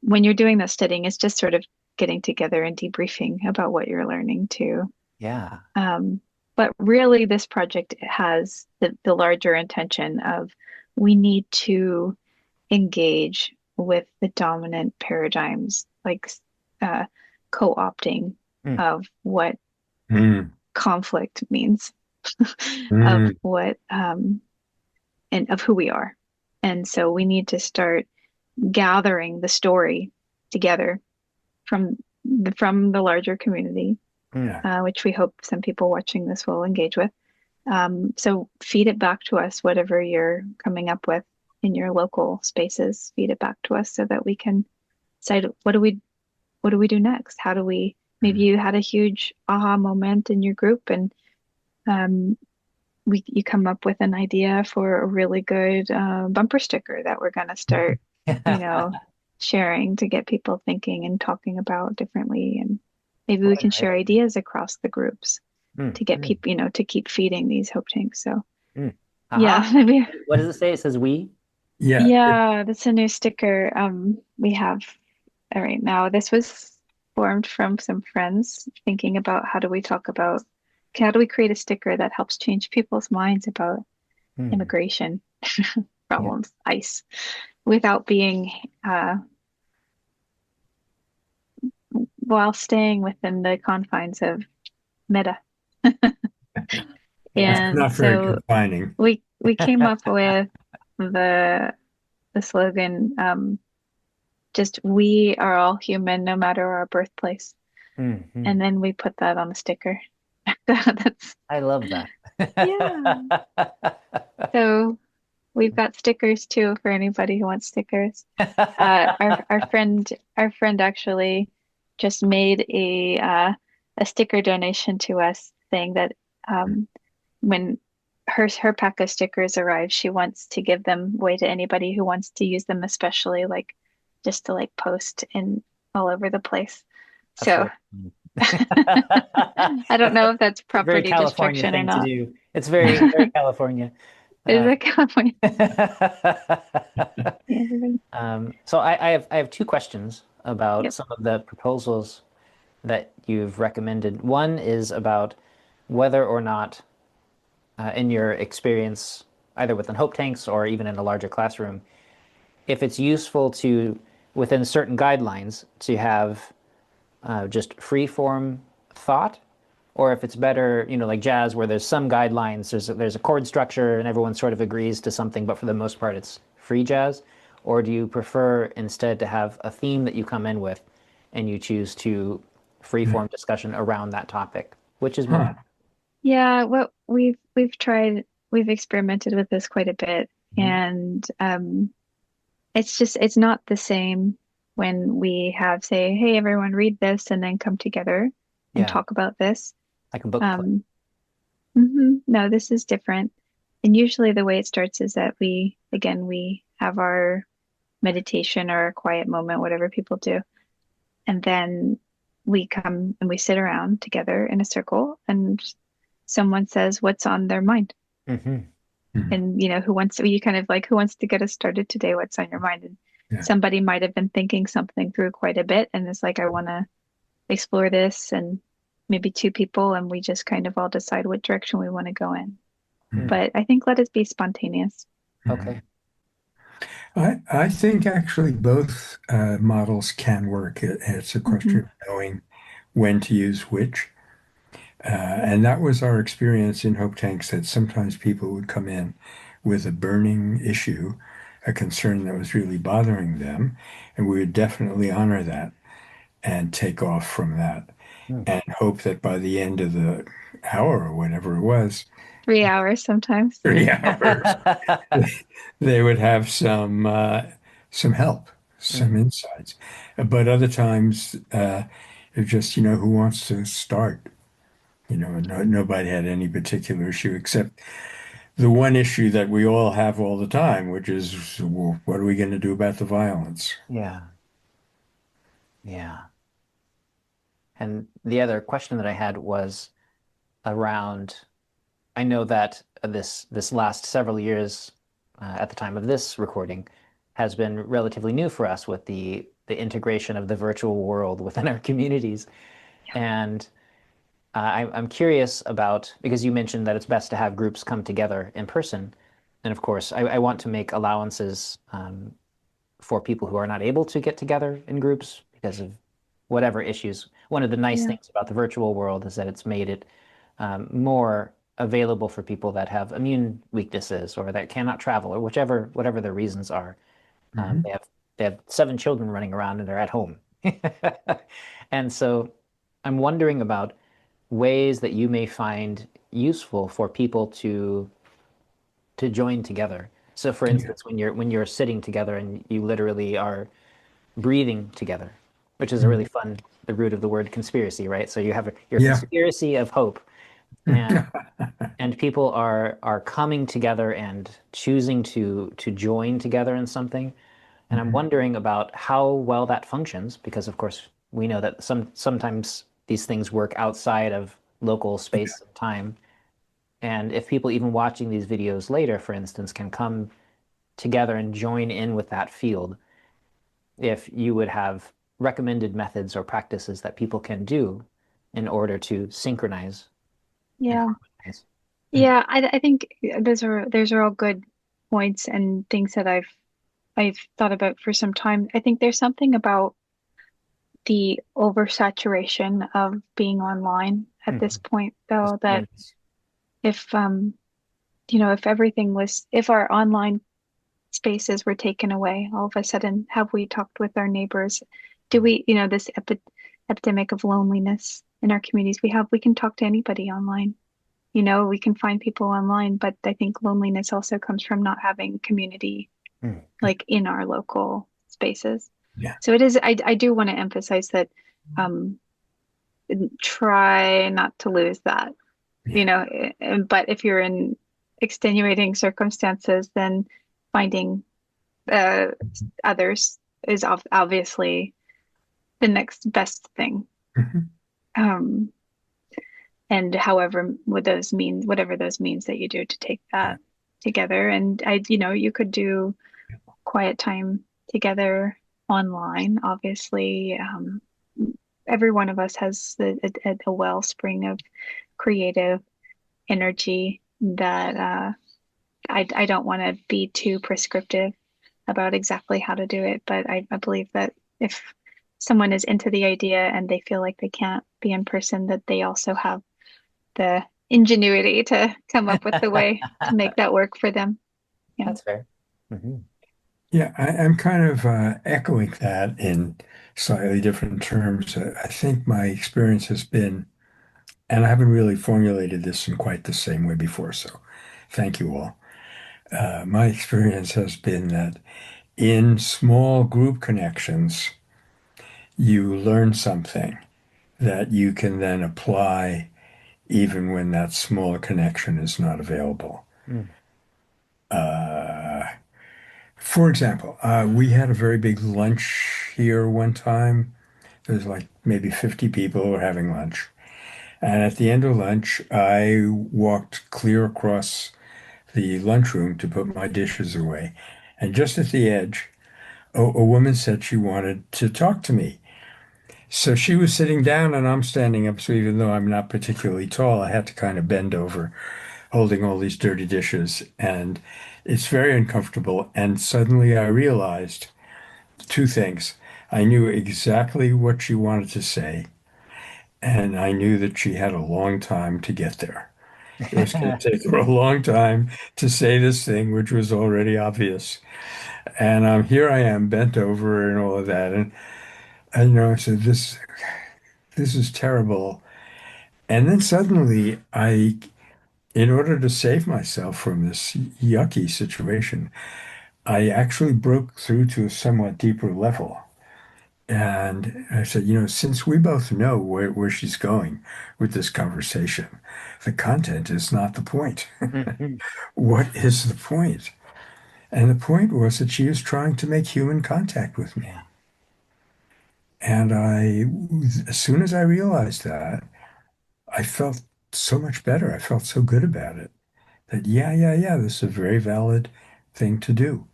Speaker 3: When you're doing that studying, it's just sort of getting together and debriefing about what you're learning too.
Speaker 2: Yeah.
Speaker 3: Um, but really, this project has the larger intention of we need to engage with the dominant paradigms, like uh, co-opting
Speaker 2: Mm.
Speaker 3: of what
Speaker 4: Mm.
Speaker 3: conflict means, of
Speaker 4: Mm.
Speaker 3: what and of who we are. And so we need to start gathering the story together from the larger community,
Speaker 2: Mm.
Speaker 4: Yeah.
Speaker 3: which we hope some people watching this will engage with. So feed it back to us, whatever you're coming up with in your local spaces, feed it back to us so that we can decide what do we do next? How do we maybe
Speaker 4: Mm.
Speaker 3: you had a huge aha moment in your group and um, you come up with an idea for a really good bumper sticker that we're going to start, sharing to get people thinking and talking about differently. And maybe we
Speaker 2: What a
Speaker 3: can
Speaker 2: great
Speaker 3: share
Speaker 2: idea.
Speaker 3: ideas across the groups
Speaker 2: Mm.
Speaker 3: to get
Speaker 2: Mm.
Speaker 3: people, to keep feeding these hope tanks. So
Speaker 2: Mm. Aha.
Speaker 3: yeah, maybe,
Speaker 2: What does it say? It says we.
Speaker 4: Yeah.
Speaker 3: yeah, that's a new sticker we have right now. This was formed from some friends thinking about how do we create a sticker that helps change people's minds about
Speaker 2: Mm.
Speaker 3: immigration
Speaker 2: Yeah.
Speaker 3: problems, ICE, without being while staying within the confines of Meta.
Speaker 2: Yeah.
Speaker 4: It's
Speaker 3: And
Speaker 4: not very
Speaker 3: so
Speaker 4: confining.
Speaker 3: we came up with the the slogan, just we are all human no matter our birthplace.
Speaker 2: Mhm.
Speaker 3: And then we put that on a sticker. That's,
Speaker 2: I love that.
Speaker 3: yeah. So we've got stickers too for anybody who wants stickers. Our friend actually just made a sticker donation to us saying that when her pack of stickers arrives, she wants to give them away to anybody who wants to use them, especially like just to like post in all over the place.
Speaker 2: That's
Speaker 3: So
Speaker 2: really fun.
Speaker 3: I don't know if that's
Speaker 2: It's a very
Speaker 3: property
Speaker 2: California
Speaker 3: destruction or
Speaker 2: thing to
Speaker 3: not.
Speaker 2: do. It's very, very California.
Speaker 3: Is
Speaker 2: Uh,
Speaker 3: that California? Yeah.
Speaker 2: so I have two questions about
Speaker 3: Yep.
Speaker 2: some of the proposals that you've recommended. One is about whether or not, in your experience, either within hope tanks or even in a larger classroom, if it's useful to, within certain guidelines, to have just free form thought, or if it's better, like jazz, where there's some guidelines, there's a chord structure and everyone sort of agrees to something, but for the most part it's free jazz. Or do you prefer instead to have a theme that you come in with and you choose to free form discussion around that topic? Which is more?
Speaker 4: Huh.
Speaker 3: Yeah, what we've experimented with this quite a bit,
Speaker 2: Mhm.
Speaker 3: and it's not the same when we have, say, hey, everyone read this and then come together and
Speaker 2: Yeah,
Speaker 3: talk about this.
Speaker 2: like a book club.
Speaker 3: Um, no, this is different. And usually the way it starts is that we have our meditation or a quiet moment, whatever people do. And then we come and we sit around together in a circle and someone says what's on their mind.
Speaker 2: Hmm.
Speaker 4: Mhm.
Speaker 3: And who wants to get us started today? What's on your mind? And
Speaker 4: Yeah.
Speaker 3: somebody might have been thinking something through quite a bit and it's like, I want to explore this, and maybe two people, and we just kind of all decide what direction we want to go in.
Speaker 2: Mm.
Speaker 3: But I think let us be spontaneous.
Speaker 2: Okay.
Speaker 4: I think actually both models can work. It's a
Speaker 3: Hmm.
Speaker 4: question of knowing when to use which. And that was our experience in Hope Tanks, that sometimes people would come in with a burning issue, a concern that was really bothering them, and we would definitely honor that and take off from that
Speaker 2: Mm.
Speaker 4: and hope that by the end of the hour or whatever it was,
Speaker 3: 3 hours sometimes.
Speaker 4: 3 hours, they would have some help, some
Speaker 2: Mm.
Speaker 4: insights. But other times, it's just, who wants to start? Nobody had any particular issue except the one issue that we all have all the time, which is, well, what are we going to do about the violence?
Speaker 2: Yeah. Yeah. And the other question that I had was around, I know that this last several years, at the time of this recording, has been relatively new for us with the integration of the virtual world within our communities. And I'm curious about, because you mentioned that it's best to have groups come together in person. And of course, I want to make allowances for people who are not able to get together in groups because of whatever issues. One of the nice
Speaker 3: Yeah.
Speaker 2: things about the virtual world is that it's made it more available for people that have immune weaknesses or that cannot travel or whatever their reasons are.
Speaker 4: Mhm.
Speaker 2: They have 7 children running around and they're at home. And so I'm wondering about ways that you may find useful for people to join together. So for
Speaker 4: Yeah.
Speaker 2: instance, when you're sitting together and you literally are breathing together, which is a really
Speaker 4: Mhm.
Speaker 2: fun, the root of the word conspiracy, right? So you have your
Speaker 4: Yeah.
Speaker 2: conspiracy of hope, and people are coming together and choosing to join together in something. And I'm
Speaker 4: Mhm.
Speaker 2: wondering about how well that functions, because of course we know that sometimes these things work outside of local space and time. And if people even watching these videos later, for instance, can come together and join in with that field, if you would have recommended methods or practices that people can do in order to synchronize and
Speaker 3: Yeah.
Speaker 2: harmonize.
Speaker 3: Yeah, I think those are all good points and things that I've thought about for some time. I think there's something about the oversaturation of being online at this
Speaker 2: Mhm.
Speaker 3: point,
Speaker 2: Just
Speaker 3: though, that
Speaker 2: ends.
Speaker 3: if if our online spaces were taken away. All of a sudden, have we talked with our neighbors? Do we, this epidemic of loneliness in our communities? We can talk to anybody online. We can find people online, but I think loneliness also comes from not having community like in our local spaces.
Speaker 4: Yeah.
Speaker 3: So it is, I do want to emphasize that try not to lose that, but if you're in extenuating circumstances, then finding others is obviously the next best thing. And whatever those means that you do to take that together. And you could do quiet time together online. Obviously, every one of us has a wellspring of creative energy that I don't want to be too prescriptive about exactly how to do it, but I believe that if someone is into the idea and they feel like they can't be in person, that they also have the ingenuity to come up with the way to make that work for them. Yeah.
Speaker 2: That's fair. Mm-hmm.
Speaker 4: Yeah, I'm kind of echoing that in slightly different terms. I think my experience has been, and I haven't really formulated this in quite the same way before, so thank you all. My experience has been that in small group connections, you learn something that you can then apply even when that smaller connection is not available. For example, we had a very big lunch here one time. There's like maybe 50 people who were having lunch. And at the end of lunch, I walked clear across the lunchroom to put my dishes away. And just at the edge, a woman said she wanted to talk to me. So she was sitting down and I'm standing up. So even though I'm not particularly tall, I had to kind of bend over, holding all these dirty dishes. And it's very uncomfortable. And suddenly I realized two things. I knew exactly what she wanted to say, and I knew that she had a long time to get there. It was going to take her a long time to say this thing, which was already obvious. And here I am, bent over and all of that. And I said, this is terrible. And then suddenly in order to save myself from this yucky situation, I actually broke through to a somewhat deeper level. And I said, since we both know where she's going with this conversation, the content is not the point. What is the point? And the point was that she was trying to make human contact with me.
Speaker 2: Yeah.
Speaker 4: And as soon as I realized that, I felt so much better. I felt so good about it that, yeah, this is a very valid thing to do.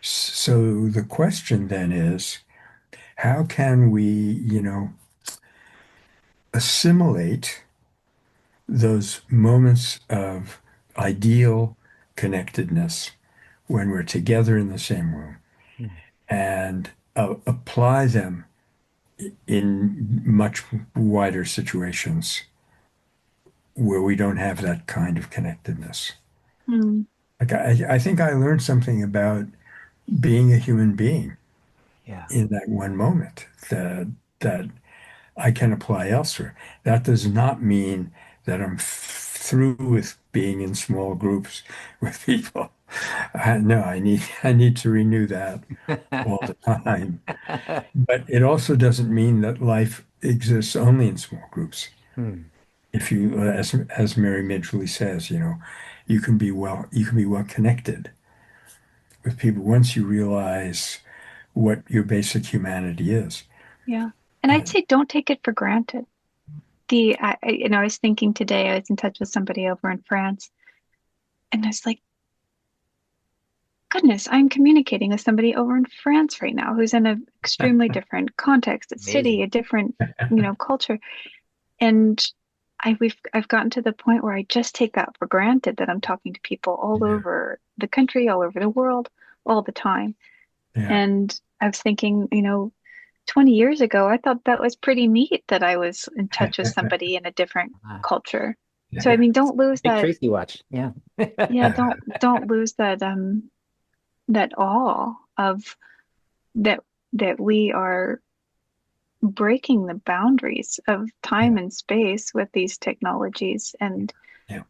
Speaker 4: So the question then is, how can we, assimilate those moments of ideal connectedness when we're together in the same room and apply them in much wider situations where we don't have that kind of connectedness? Like I think I learned something about being a human being in that one moment that I can apply elsewhere. That does not mean that I'm through with being in small groups with people. No, I need to renew that all the time. But it also doesn't mean that life exists only in small groups. If you, as Mary Midgley says, you can be well connected with people once you realize what your basic humanity is.
Speaker 3: Yeah. And I'd say don't take it for granted. I was thinking today, I was in touch with somebody over in France, and I was like, goodness, I'm communicating with somebody over in France right now who's in an extremely different context, a city, a different, culture. And I've gotten to the point where I just take that for granted that I'm talking to people all over the country, all over the world, all the time.
Speaker 4: Yeah.
Speaker 3: And I was thinking, 20 years ago, I thought that was pretty neat that I was in touch with somebody in a different culture. So, don't lose
Speaker 2: Big
Speaker 3: that.
Speaker 2: truth you watch. Yeah.
Speaker 3: Yeah, don't lose that that awe of that we are breaking the boundaries of time and space with these technologies, and
Speaker 4: Yeah.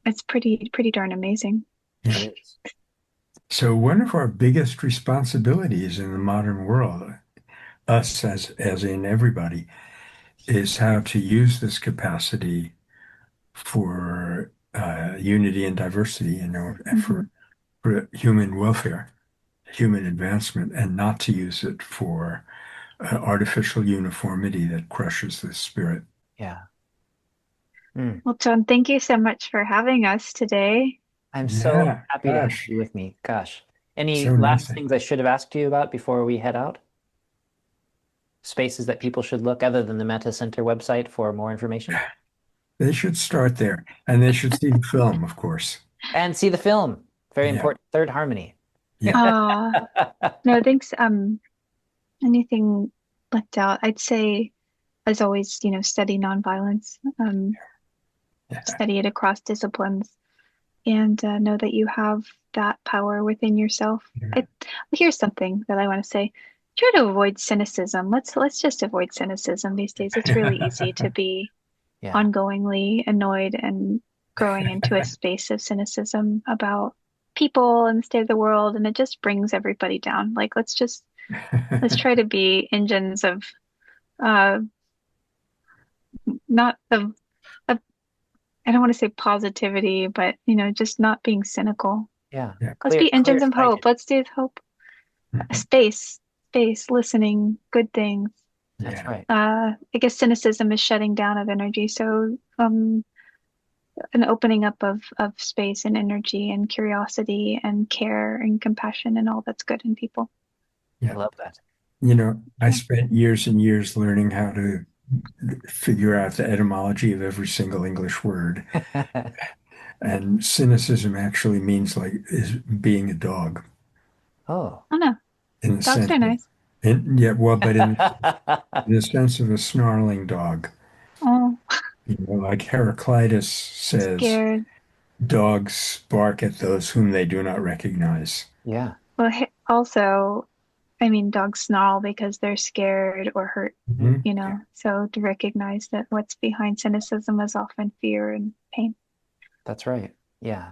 Speaker 3: it's pretty darn amazing.
Speaker 4: Yeah.
Speaker 2: It is.
Speaker 4: So one of our biggest responsibilities in the modern world, us as in everybody, is how to use this capacity for unity and diversity, for human welfare, human advancement, and not to use it for artificial uniformity that crushes the spirit.
Speaker 2: Yeah. Mm.
Speaker 3: Well, John, thank you so much for having us today.
Speaker 2: I'm so
Speaker 4: Yeah,
Speaker 2: happy to have
Speaker 4: gosh,
Speaker 2: you with me. Gosh. Any
Speaker 4: so
Speaker 2: last
Speaker 4: nothing.
Speaker 2: things I should have asked you about before we head out? Spaces that people should look other than the Metta Center website for more information?
Speaker 4: They should start there, and they should see the film, of course.
Speaker 2: And see the film. Very
Speaker 4: Yeah.
Speaker 2: important. Third Harmony.
Speaker 3: No, thanks. Anything left out? I'd say, as always, study nonviolence,
Speaker 4: Yeah.
Speaker 3: study it across disciplines, and know that you have that power within yourself.
Speaker 4: Yeah.
Speaker 3: Here's something that I want to say. Try to avoid cynicism. Let's just avoid cynicism these days. It's really easy to be
Speaker 2: Yeah.
Speaker 3: ongoingly annoyed and growing into a space of cynicism about people and the state of the world, and it just brings everybody down. Like, let's try to be engines of not of I don't want to say positivity, but just not being cynical.
Speaker 2: Yeah.
Speaker 4: Yeah.
Speaker 3: Let's be engines of hope.
Speaker 2: Clear-sighted.
Speaker 3: Let's do hope. Space, listening, good things.
Speaker 2: That's
Speaker 4: Yeah.
Speaker 2: right.
Speaker 3: I guess cynicism is shutting down of energy. So an opening up of space and energy and curiosity and care and compassion and all that's good in people.
Speaker 2: I love that.
Speaker 4: I spent years and years learning how to figure out the etymology of every single English word. And cynicism actually means is being a dog
Speaker 2: Oh.
Speaker 3: Oh no,
Speaker 4: in the
Speaker 3: dogs
Speaker 4: sense
Speaker 3: are nice.
Speaker 4: but in the sense of a snarling dog.
Speaker 3: Oh,
Speaker 4: Like Heraclitus says,
Speaker 3: scared.
Speaker 4: dogs bark at those whom they do not recognize.
Speaker 2: Yeah.
Speaker 3: Well, also, I mean, dogs snarl because they're scared or hurt,
Speaker 4: Mhm.
Speaker 3: So to recognize that what's behind cynicism is often fear and pain.
Speaker 2: That's right. Yeah.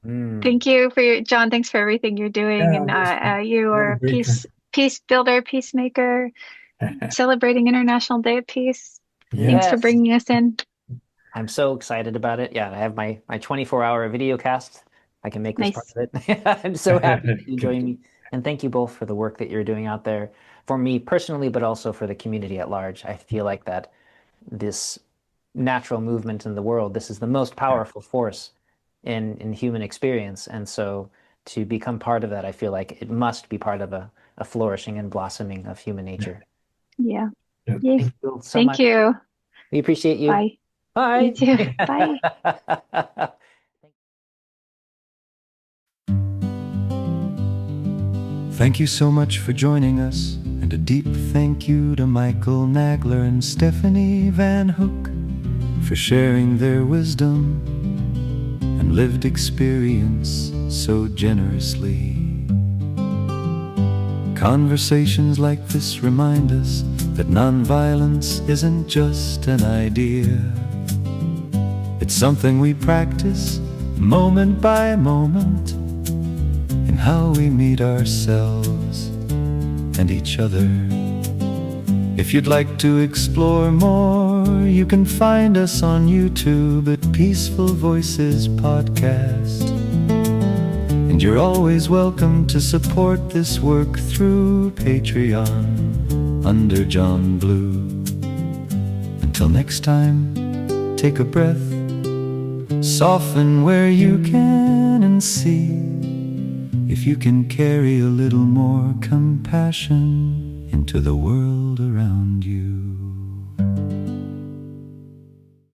Speaker 2: Mm.
Speaker 3: Thank you John. Thanks for everything you're doing.
Speaker 4: Yeah,
Speaker 3: And you
Speaker 4: what
Speaker 3: are
Speaker 4: a
Speaker 3: a
Speaker 4: great
Speaker 3: peace builder, peacemaker, celebrating International Day of Peace. Thanks for
Speaker 2: Yes.
Speaker 3: bringing us in.
Speaker 2: I'm so excited about it. Yeah, I have my 24-hour video cast. I can make this part
Speaker 3: Nice.
Speaker 2: of it. I'm so happy that you join me. And thank you both for the work that you're doing out there for me personally, but also for the community at large. I feel like that this natural movement in the world, this is the most powerful force in human experience. And so to become part of that, I feel like it must be part of a flourishing and blossoming of human nature.
Speaker 3: Yeah.
Speaker 4: Yep.
Speaker 3: Yay.
Speaker 2: Thank you so
Speaker 3: Thank
Speaker 2: much.
Speaker 3: you.
Speaker 2: We appreciate you.
Speaker 3: Bye.
Speaker 2: Bye.
Speaker 3: You too. Bye.
Speaker 1: Thank you so much for joining us, and a deep thank you to Michael Nagler and Stephanie Van Hook for sharing their wisdom and lived experience so generously. Conversations like this remind us that nonviolence isn't just an idea. It's something we practice moment by moment in how we meet ourselves and each other. If you'd like to explore more, you can find us on YouTube at Peaceful Voices Podcast. And you're always welcome to support this work through Patreon under John Blue. Until next time, take a breath, soften where you can, and see if you can carry a little more compassion into the world around you.